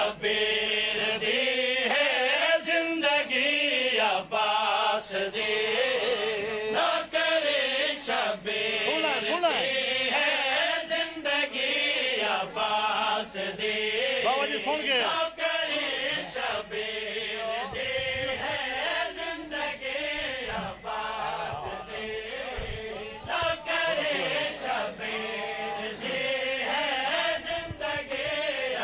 शबीर दी है जिंदगी अब्बास दी ना करे शबीर दी है जिंदगी अब्बास दी बाबा जी सुन गए ना करे शबीर दी है जिंदगी अब्बास दी ना करे शबीर दी है जिंदगी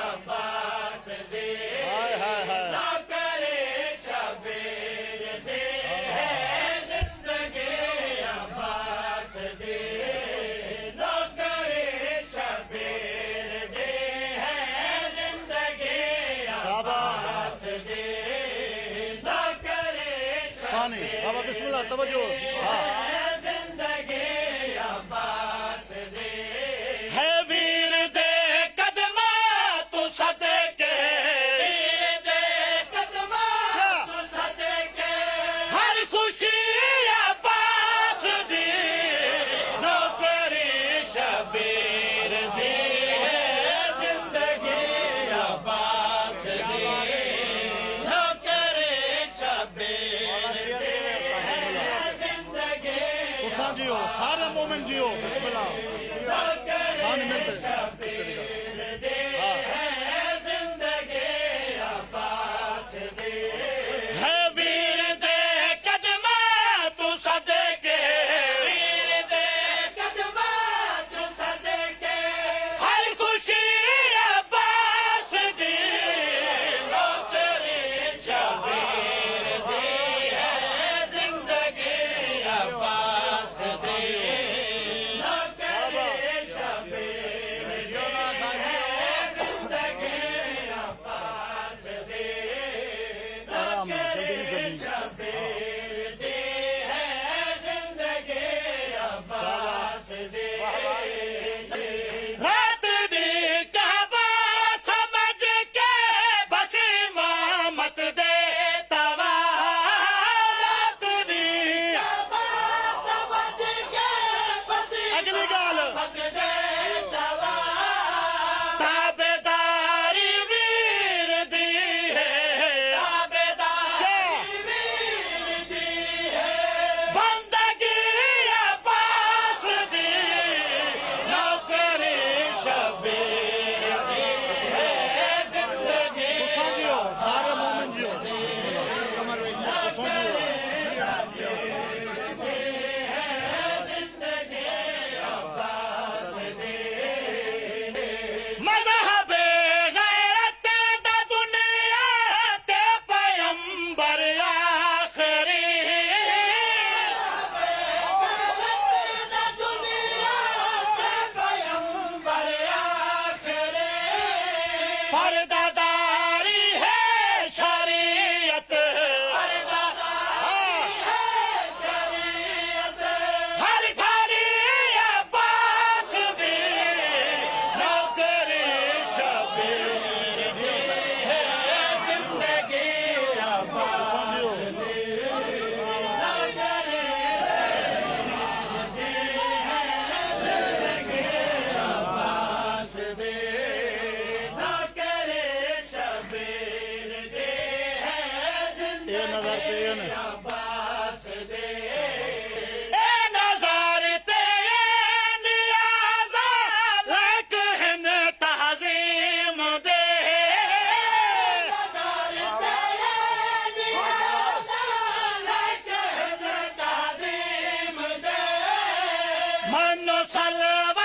अब्बास दी हाय हाय हाय ना करे शबीर दी है जिंदगी अब्बास दी ना करे शबीर दी है जिंदगी अब्बास दी ना करे सानी बाबा बिस्मिल्लाह तवज्जो हाँ जिंदगी अब्बास दी है वीर दे कदमा तू सदके वीर दे कदमा तू सदके हर खुशी अब्बास दी नौकरी शबीर दी जिंदगी अब्बास दी ना करे शबीर दी जिंदगी हुसैन जियो सारे मोमिन जियो बिस्मिल्लाह ना करे सानी मिलते शबीर दी है जिंदगी अब्बास दी है वीर दे कदमा तू सदके वीर दे कदमा तू सदके हर खुशी अब्बास दी नौकरी शबीर दी है जिंदगी अब्बास दी नौकरी शबीर दी है जिंदगी अब्बास दी आराम जल्दी नहीं करनी शबीर दी है जिंदगी अब्बास दी रात दी कहवा समझ के बस इमामत दे तवा रात दी समझ के बसी अगली गाल मत दे दवा ताबेदारी वीर दी है ताबेदारी वीर दी है बंदगी अब्बास दी नौकरी शबीर दी है जिंदगी हुसैन जियो सारे मोमिन जियो हुसैन जियो मज़हब गैरत दा दुनिया ते पैगंबर आखिरी दुनिया के पैगंबर आखिरी पर्दादारी है शरीयत हर घड़ी अब्बास दी नौकरी शबीर दी जिंदगी अब्बास दी अब्बास दी ना करे शबीर दी है ये नजर ते ये ने अब्बास दी ए नजर ते नियाज़ा लाइक हिन तहज़ीम दे मनो सलवा